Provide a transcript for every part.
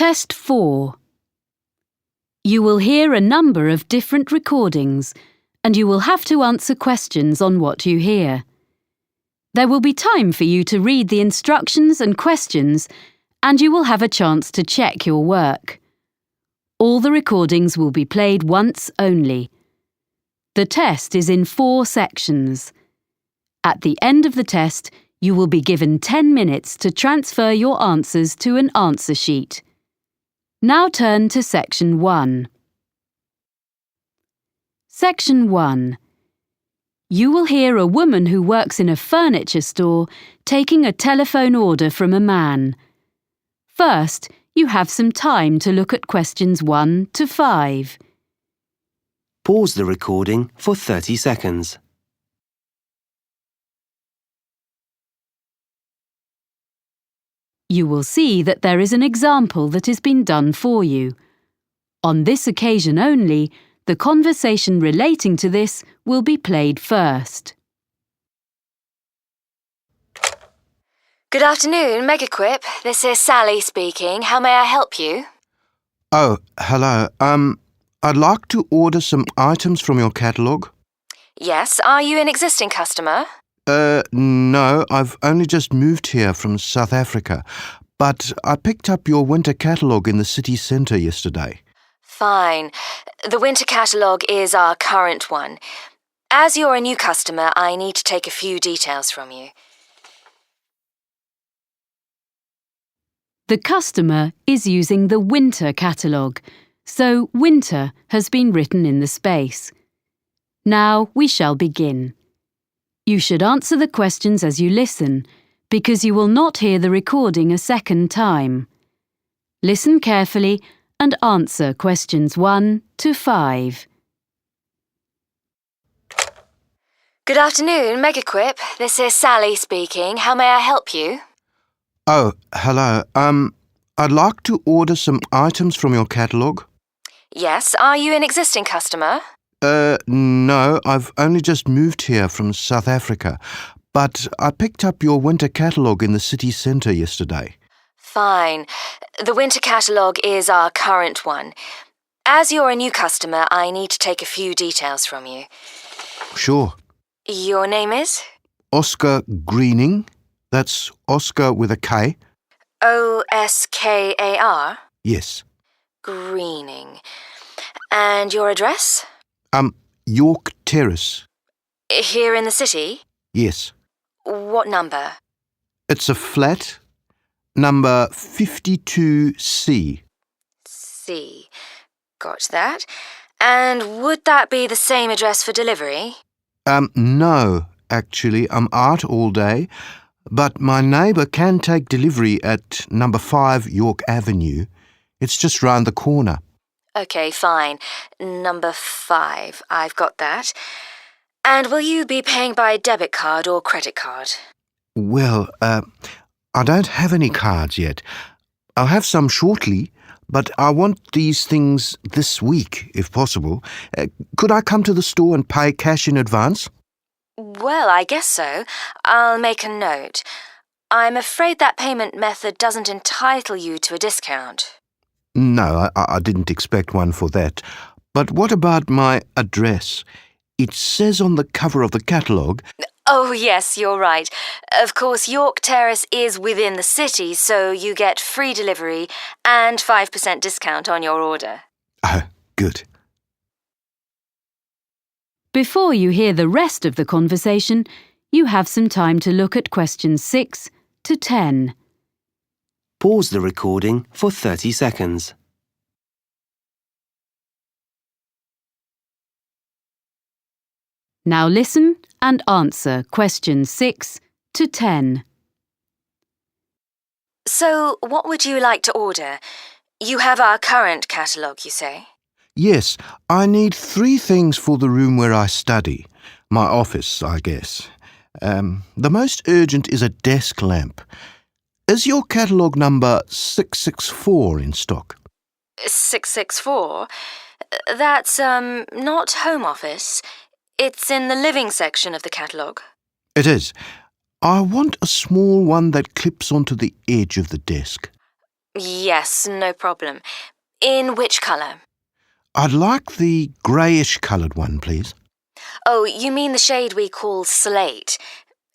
Test 4. You will hear a number of different recordings, and you will have to answer questions on what you hear. There will be time for you to read the instructions and questions, and you will have a chance to check your work. All the recordings will be played once only. The test is in 4 sections. At the end of the test, you will be given 10 minutes to transfer your answers to an answer sheet. Now turn to Section 1. Section 1. You will hear a woman who works in a furniture store taking a telephone order from a man. First, you have some time to look at questions 1 to 5. Pause the recording for 30 seconds. You will see that there is an example that has been done for you. On this occasion only, the conversation relating to this will be played first. Good afternoon, Megaquip. This is Sally speaking. How may I help you? Oh, hello. I'd like to order some items from your catalogue. Yes, are you an existing customer? No, I've only just moved here from South Africa, but I picked up your winter catalogue in the city centre yesterday. Fine. The winter catalogue is our current one. As you're a new customer, I need to take a few details from you. The customer is using the winter catalogue, so winter has been written in the space. Now we shall begin. You should answer the questions as you listen, because you will not hear the recording a second time. Listen carefully and answer questions 1 to 5. Good afternoon, Megaquip. This is Sally speaking. How may I help you? Oh, hello. I'd like to order some items from your catalogue. Yes, are you an existing customer? No, I've only just moved here from South Africa, but I picked up your winter catalogue in the city centre yesterday. Fine. The winter catalogue is our current one. As you're a new customer, I need to take a few details from you. Sure. Your name is? Oscar Greening. That's Oscar with a K. Oskar? Yes. Greening. And your address? York Terrace. Here in the city? Yes. What number? It's a flat, number 52C. C. Got that. And would that be the same address for delivery? No, actually, I'm out all day, but my neighbour can take delivery at number 5 York Avenue. It's just round the corner. OK, fine. Number 5. I've got that. And will you be paying by debit card or credit card? Well, I don't have any cards yet. I'll have some shortly, but I want these things this week, if possible. Could I come to the store and pay cash in advance? Well, I guess so. I'll make a note. I'm afraid that payment method doesn't entitle you to a discount. No, I didn't expect one for that. But what about my address? It says on the cover of the catalogue... Oh, yes, you're right. Of course, York Terrace is within the city, so you get free delivery and 5% discount on your order. Oh, good. Before you hear the rest of the conversation, you have some time to look at questions 6 to 10. Pause the recording for 30 seconds. Now listen and answer questions 6 to 10. So, what would you like to order? You have our current catalogue, you say? Yes, I need 3 things for the room where I study. My office, I guess. The most urgent is a desk lamp. Is your catalogue number 664 in stock? 664? That's, not home office. It's in the living section of the catalogue. It is. I want a small one that clips onto the edge of the desk. Yes, no problem. In which colour? I'd like the greyish-coloured one, please. Oh, you mean the shade we call slate?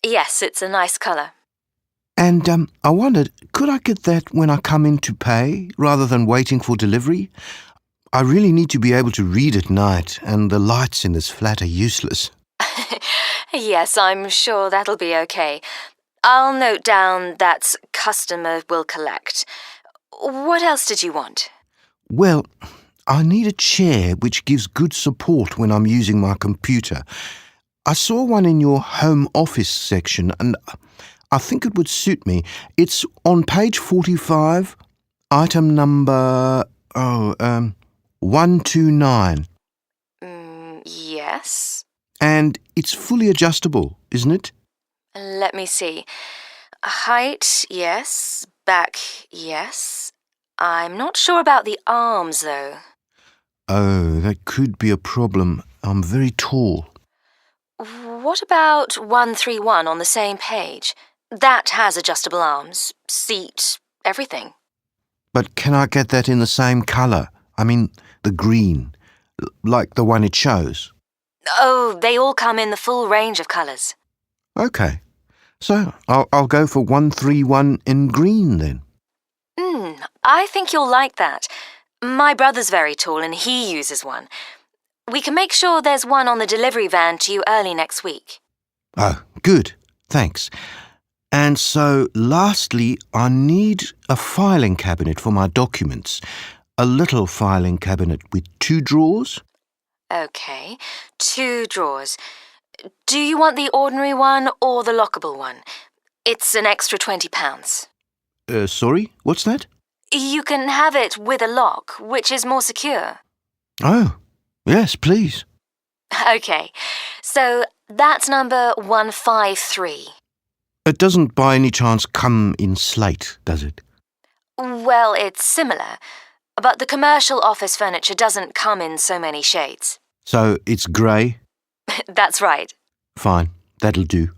Yes, it's a nice colour. And I wondered, could I get that when I come in to pay, rather than waiting for delivery? I really need to be able to read at night, and the lights in this flat are useless. Yes, I'm sure that'll be okay. I'll note down that customer will collect. What else did you want? Well, I need a chair which gives good support when I'm using my computer. I saw one in your home office section, and I think it would suit me. It's on page 45, item number 129. Yes? And it's fully adjustable, isn't it? Let me see. Height, yes. Back, yes. I'm not sure about the arms, though. Oh, that could be a problem. I'm very tall. What about 131 on the same page? That has adjustable arms, seat, everything. But can I get that in the same colour? I mean, the green, like the one it shows. Oh, they all come in the full range of colours. OK. So I'll go for 131 in green then. I think you'll like that. My brother's very tall and he uses one. We can make sure there's one on the delivery van to you early next week. Oh, good. Thanks. And so, lastly, I need a filing cabinet for my documents. A little filing cabinet with 2 drawers. OK, 2 drawers. Do you want the ordinary one or the lockable one? It's an extra £20. Sorry, what's that? You can have it with a lock, which is more secure. Oh, yes, please. OK, so that's number 153. It doesn't by any chance come in slate, does it? Well, it's similar, but the commercial office furniture doesn't come in so many shades. So it's grey? That's right. Fine, that'll do.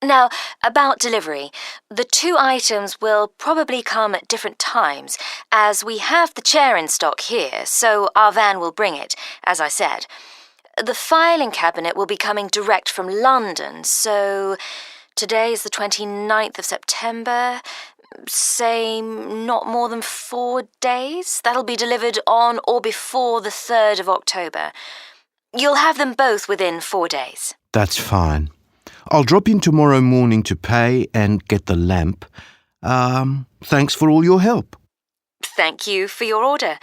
Now, about delivery, the 2 items will probably come at different times, as we have the chair in stock here, so our van will bring it, as I said. The filing cabinet will be coming direct from London, so today is the 29th of September. Say not more than 4 days. That'll be delivered on or before the 3rd of October. You'll have them both within 4 days. That's fine. I'll drop in tomorrow morning to pay and get the lamp. Thanks for all your help. Thank you for your order.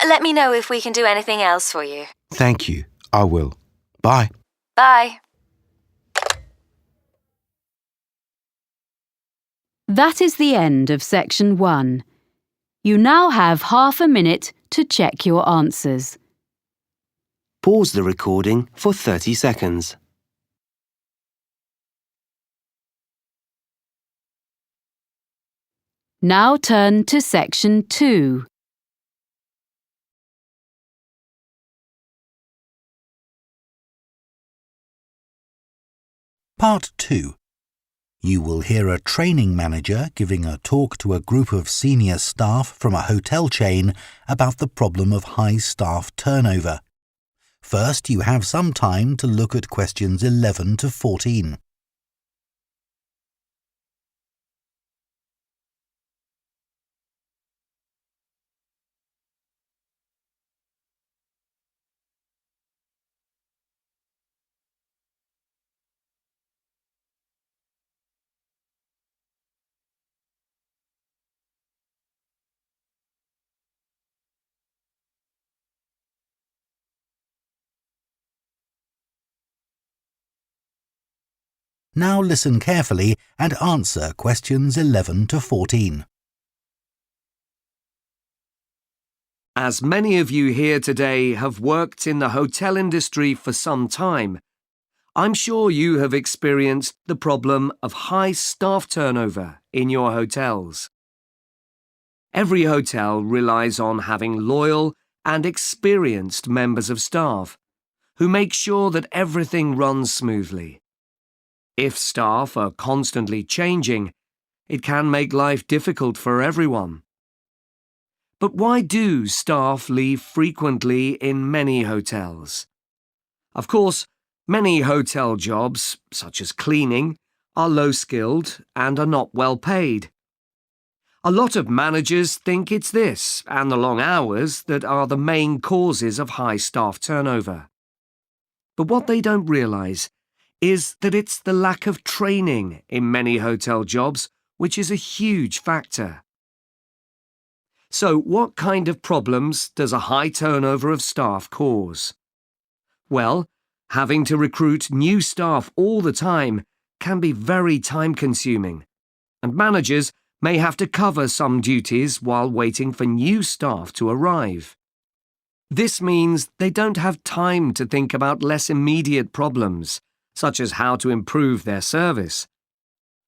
Let me know if we can do anything else for you. Thank you. I will. Bye. Bye. That is the end of section 1. You now have half a minute to check your answers. Pause the recording for 30 seconds. Now turn to section 2. Part 2. You will hear a training manager giving a talk to a group of senior staff from a hotel chain about the problem of high staff turnover. First, you have some time to look at questions 11 to 14. Now listen carefully and answer questions 11 to 14. As many of you here today have worked in the hotel industry for some time, I'm sure you have experienced the problem of high staff turnover in your hotels. Every hotel relies on having loyal and experienced members of staff who make sure that everything runs smoothly. If staff are constantly changing, it can make life difficult for everyone, But why do staff leave frequently in many hotels? Of course, many hotel jobs, such as cleaning, are low-skilled and are not well paid. A lot of managers think it's this and the long hours that are the main causes of high staff turnover. But what they don't realise is that it's the lack of training in many hotel jobs which is a huge factor. So, what kind of problems does a high turnover of staff cause? Well, having to recruit new staff all the time can be very time-consuming, and managers may have to cover some duties while waiting for new staff to arrive. This means they don't have time to think about less immediate problems, such as how to improve their service.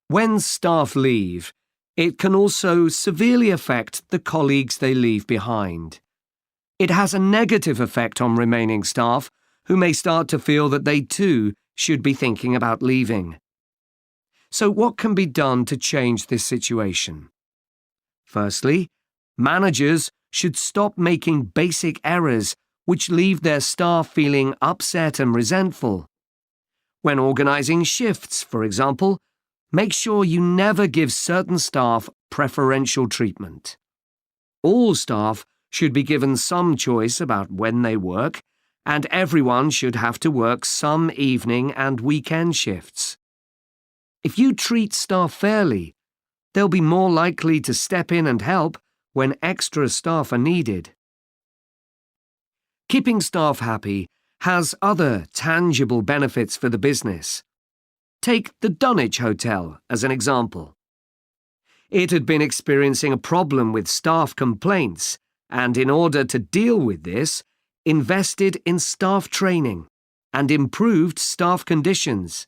When staff leave, it can also severely affect the colleagues they leave behind. It has a negative effect on remaining staff, who may start to feel that they too should be thinking about leaving. So what can be done to change this situation? Firstly, managers should stop making basic errors which leave their staff feeling upset and resentful. When organising shifts, for example, make sure you never give certain staff preferential treatment. All staff should be given some choice about when they work, and everyone should have to work some evening and weekend shifts. If you treat staff fairly, they'll be more likely to step in and help when extra staff are needed. Keeping staff happy has other tangible benefits for the business. Take the Dunwich Hotel as an example. It had been experiencing a problem with staff complaints, and in order to deal with this, invested in staff training and improved staff conditions.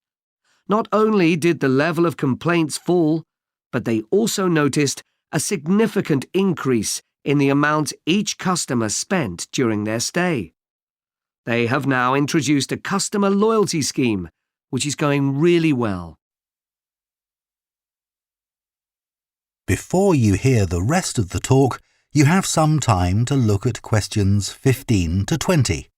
Not only did the level of complaints fall, but they also noticed a significant increase in the amount each customer spent during their stay. They have now introduced a customer loyalty scheme, which is going really well. Before you hear the rest of the talk, you have some time to look at questions 15 to 20.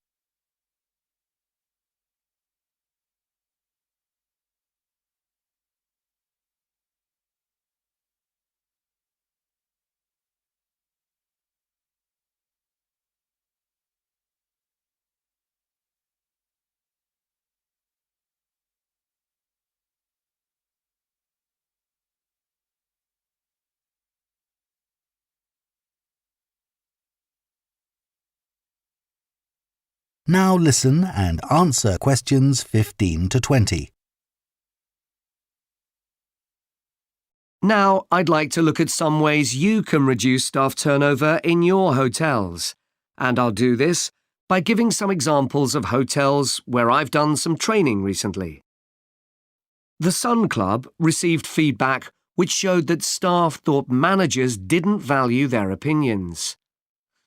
Now listen and answer questions 15 to 20. Now, I'd like to look at some ways you can reduce staff turnover in your hotels, and I'll do this by giving some examples of hotels where I've done some training recently. The Sun Club received feedback which showed that staff thought managers didn't value their opinions.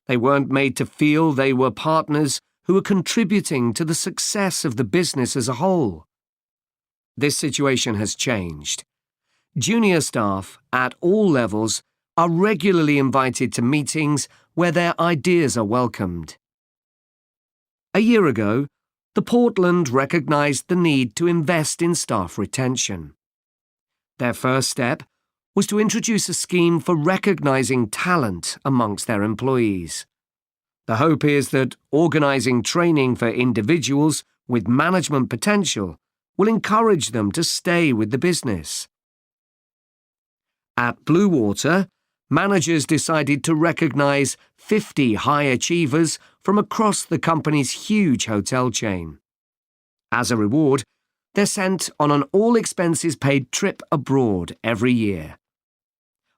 They weren't made to feel they were partners who were contributing to the success of the business as a whole. This situation has changed. Junior staff at all levels are regularly invited to meetings where their ideas are welcomed. A year ago, the Portland recognised the need to invest in staff retention. Their first step was to introduce a scheme for recognising talent amongst their employees. The hope is that organising training for individuals with management potential will encourage them to stay with the business. At Blue Water, managers decided to recognise 50 high achievers from across the company's huge hotel chain. As a reward, they're sent on an all-expenses-paid trip abroad every year.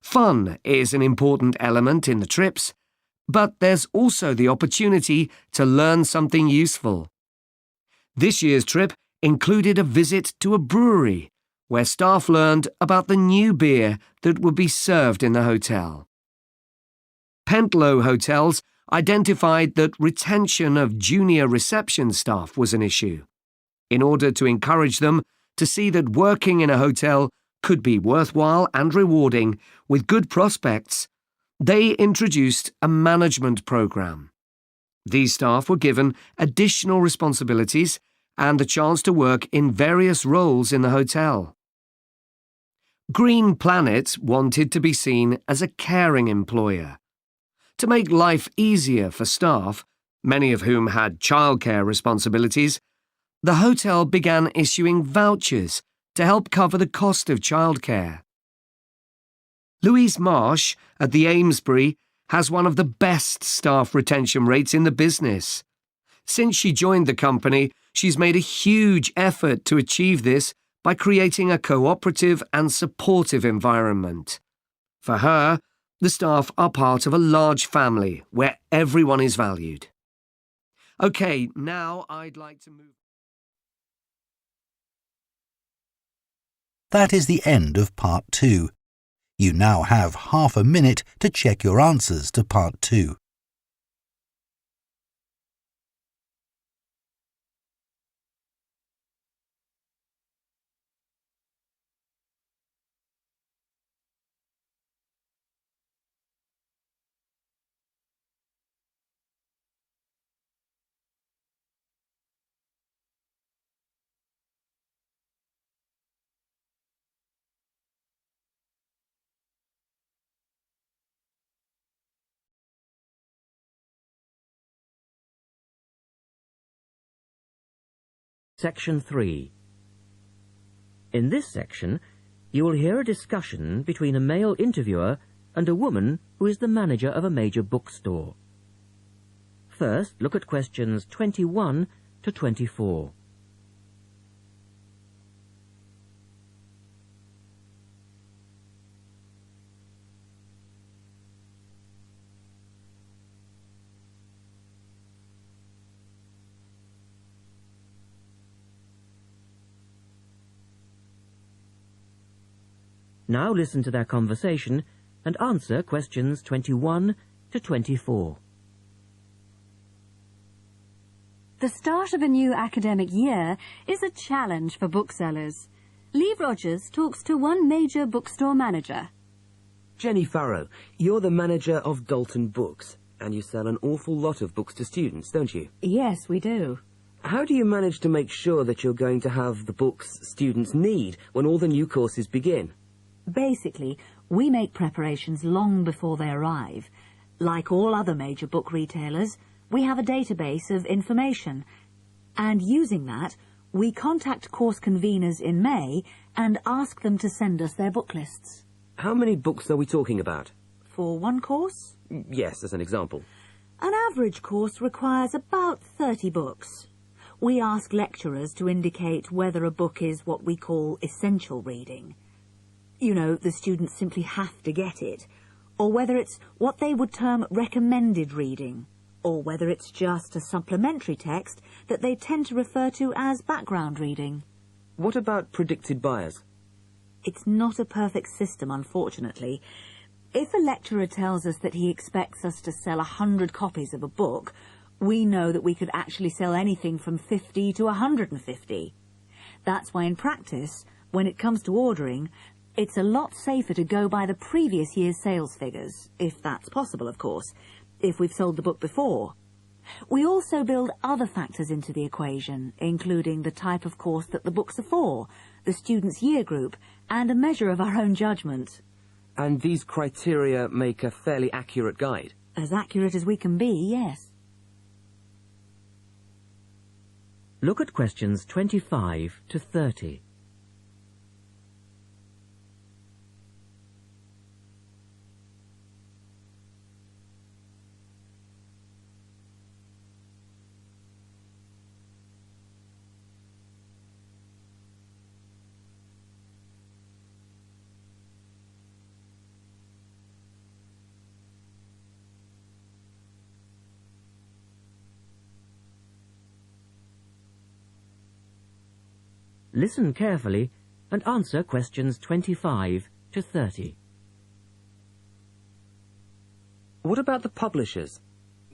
Fun is an important element in the trips, but there's also the opportunity to learn something useful. This year's trip included a visit to a brewery, where staff learned about the new beer that would be served in the hotel. Pentlow Hotels identified that retention of junior reception staff was an issue. In order to encourage them to see that working in a hotel could be worthwhile and rewarding with good prospects, They introduced a management program. These staff were given additional responsibilities and the chance to work in various roles in the hotel. Green Planet wanted to be seen as a caring employer. To make life easier for staff, many of whom had childcare responsibilities, the hotel began issuing vouchers to help cover the cost of childcare. Louise Marsh at the Amesbury has one of the best staff retention rates in the business. Since she joined the company, she's made a huge effort to achieve this by creating a cooperative and supportive environment. For her, the staff are part of a large family where everyone is valued. OK, now I'd like to move... That is the end of Part 2. You now have half a minute to check your answers to Part 2. Section 3. In this section, you will hear a discussion between a male interviewer and a woman who is the manager of a major bookstore. First, look at questions 21 to 24. Now listen to their conversation and answer questions 21 to 24. The start of a new academic year is a challenge for booksellers. Lee Rogers talks to one major bookstore manager. Jenny Farrow, you're the manager of Dalton Books, and you sell an awful lot of books to students, don't you? Yes, we do. How do you manage to make sure that you're going to have the books students need when all the new courses begin? Basically, we make preparations long before they arrive. Like all other major book retailers, we have a database of information, and using that, we contact course conveners in May and ask them to send us their book lists. How many books are we talking about? For one course? Yes, as an example. An average course requires about 30 books. We ask lecturers to indicate whether a book is what we call essential reading. You know, the students simply have to get it, or whether it's what they would term recommended reading, or whether it's just a supplementary text that they tend to refer to as background reading. What about predicted buyers? It's not a perfect system, unfortunately. If a lecturer tells us that he expects us to sell 100 copies of a book, we know that we could actually sell anything from 50 to 150. That's why in practice, when it comes to ordering, it's a lot safer to go by the previous year's sales figures, if that's possible, of course, if we've sold the book before. We also build other factors into the equation, including the type of course that the books are for, the student's year group, and a measure of our own judgment. And these criteria make a fairly accurate guide? As accurate as we can be, yes. Look at questions 25 to 30. Listen carefully and answer questions 25 to 30. What about the publishers?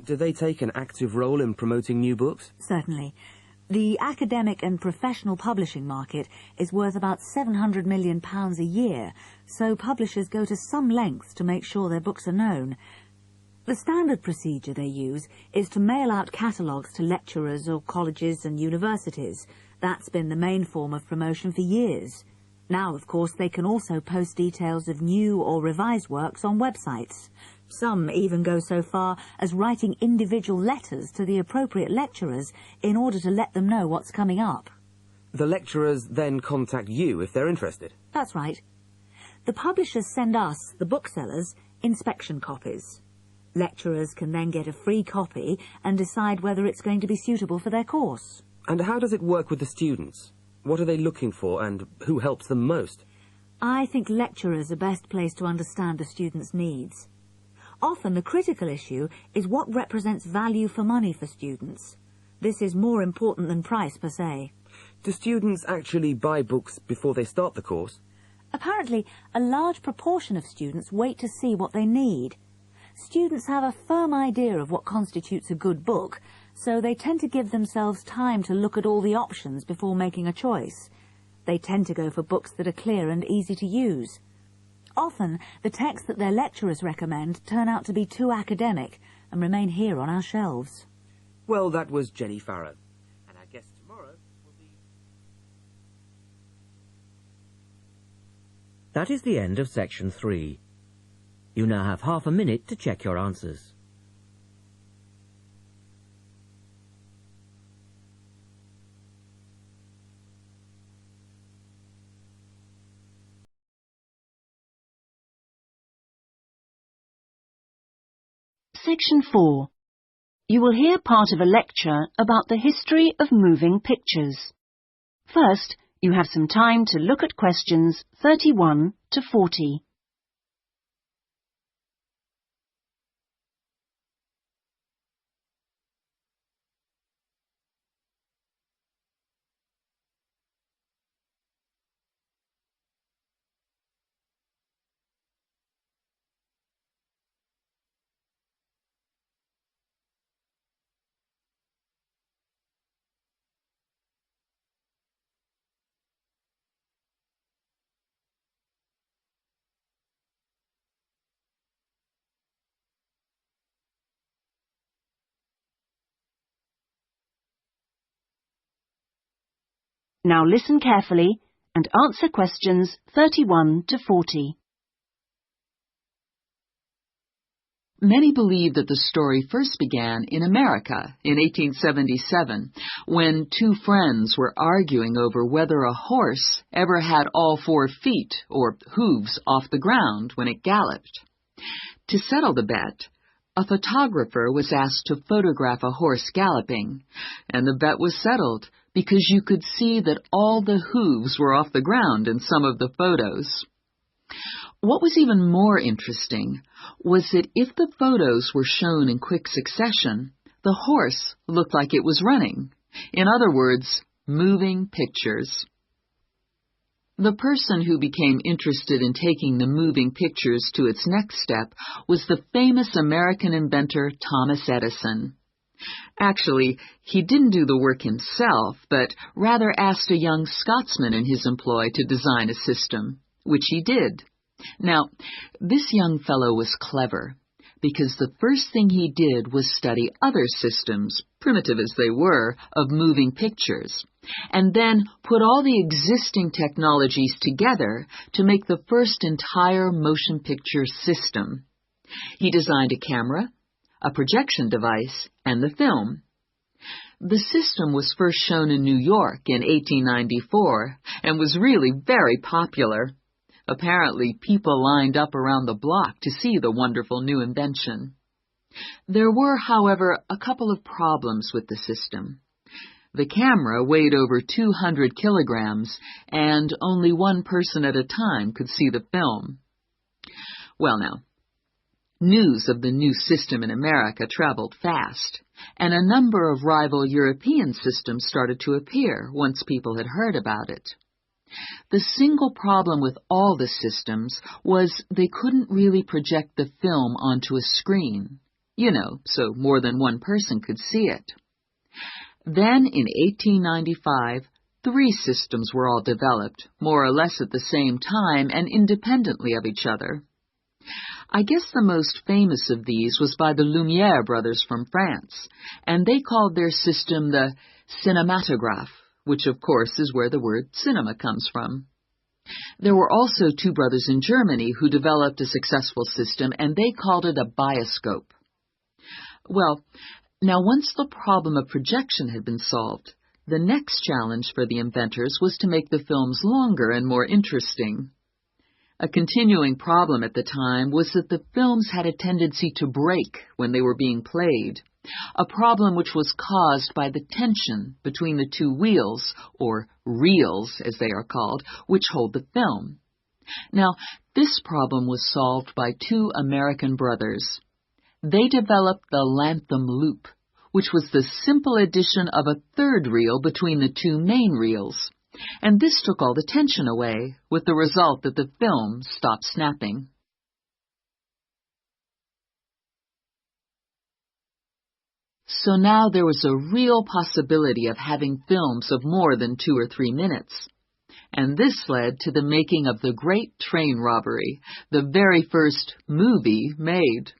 Do they take an active role in promoting new books? Certainly. The academic and professional publishing market is worth about £700 million a year, so publishers go to some lengths to make sure their books are known. The standard procedure they use is to mail out catalogues to lecturers or colleges and universities. That's been the main form of promotion for years. Now, of course, they can also post details of new or revised works on websites. Some even go so far as writing individual letters to the appropriate lecturers in order to let them know what's coming up. The lecturers then contact you if they're interested. That's right. The publishers send us, the booksellers, inspection copies. Lecturers can then get a free copy and decide whether it's going to be suitable for their course. And how does it work with the students? What are they looking for and who helps them most? I think lecturers are best placed to understand the students' needs. Often the critical issue is what represents value for money for students. This is more important than price per se. Do students actually buy books before they start the course? Apparently, a large proportion of students wait to see what they need. Students have a firm idea of what constitutes a good book, so they tend to give themselves time to look at all the options before making a choice. They tend to go for books that are clear and easy to use. Often, the texts that their lecturers recommend turn out to be too academic and remain here on our shelves. Well, that was Jenny Farrow. And our guest tomorrow will be... That is the end of section 3. You now have half a minute to check your answers. Section 4. You will hear part of a lecture about the history of moving pictures. First, you have some time to look at questions 31 to 40. Now listen carefully and answer questions 31 to 40. Many believe that the story first began in America in 1877, when two friends were arguing over whether a horse ever had all 4 feet, or hooves, off the ground when it galloped. To settle the bet, a photographer was asked to photograph a horse galloping, and the bet was settled because you could see that all the hooves were off the ground in some of the photos. What was even more interesting was that if the photos were shown in quick succession, the horse looked like it was running. In other words, moving pictures. The person who became interested in taking the moving pictures to its next step was the famous American inventor Thomas Edison. Actually, he didn't do the work himself, but rather asked a young Scotsman in his employ to design a system, which he did. Now, this young fellow was clever, because the first thing he did was study other systems, primitive as they were, of moving pictures, and then put all the existing technologies together to make the first entire motion picture system. He designed a camera, a projection device, and the film. The system was first shown in New York in 1894 and was really very popular. Apparently, people lined up around the block to see the wonderful new invention. There were, however, a couple of problems with the system. The camera weighed over 200 kilograms, and only one person at a time could see the film. Well now, news of the new system in America traveled fast, and a number of rival European systems started to appear once people had heard about it. The single problem with all the systems was they couldn't really project the film onto a screen, so more than one person could see it. Then, in 1895, 3 systems were all developed, more or less at the same time and independently of each other. I guess the most famous of these was by the Lumière brothers from France, and they called their system the cinematograph, which of course is where the word cinema comes from. There were also 2 brothers in Germany who developed a successful system, and they called it a bioscope. Well, now once the problem of projection had been solved, the next challenge for the inventors was to make the films longer and more interesting. A continuing problem at the time was that the films had a tendency to break when they were being played, a problem which was caused by the tension between the 2 wheels, or reels as they are called, which hold the film. Now, this problem was solved by 2 American brothers. They developed the Lantham loop, which was the simple addition of a 3rd reel between the 2 main reels. And this took all the tension away, with the result that the film stopped snapping. So now there was a real possibility of having films of more than 2 or 3 minutes. And this led to the making of the Great Train Robbery, the very first movie made.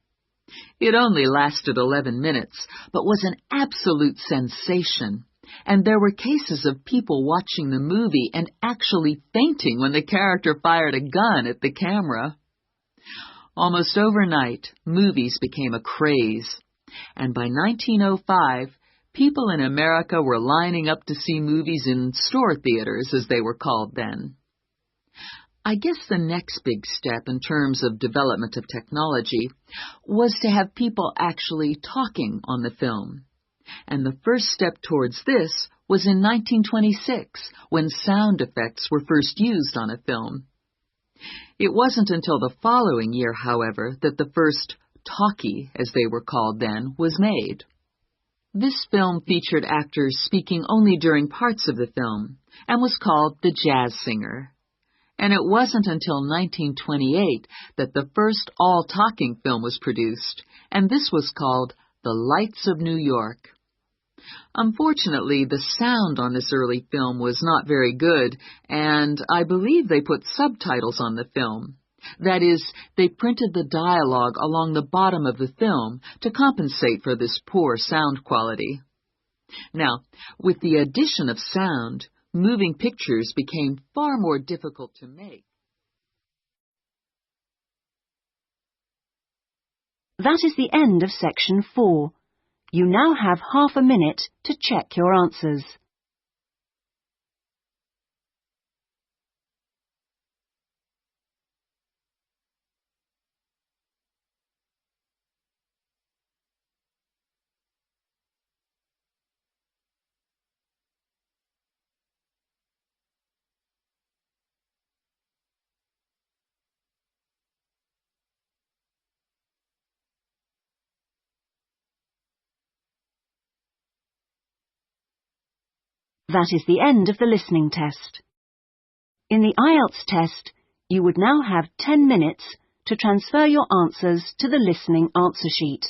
It only lasted 11 minutes, but was an absolute sensation. And there were cases of people watching the movie and actually fainting when the character fired a gun at the camera. Almost overnight, movies became a craze. And by 1905, people in America were lining up to see movies in store theaters, as they were called then. I guess the next big step in terms of development of technology was to have people actually talking on the film. And the first step towards this was in 1926, when sound effects were first used on a film. It wasn't until the following year, however, that the first talkie, as they were called then, was made. This film featured actors speaking only during parts of the film, and was called The Jazz Singer. And it wasn't until 1928 that the first all-talking film was produced, and this was called The Lights of New York. Unfortunately, the sound on this early film was not very good, and I believe they put subtitles on the film. That is, they printed the dialogue along the bottom of the film to compensate for this poor sound quality. Now, with the addition of sound, moving pictures became far more difficult to make. That is the end of section 4. You now have half a minute to check your answers. That is the end of the listening test. In the Ielts test, you would now have 10 minutes to transfer your answers to the listening answer sheet.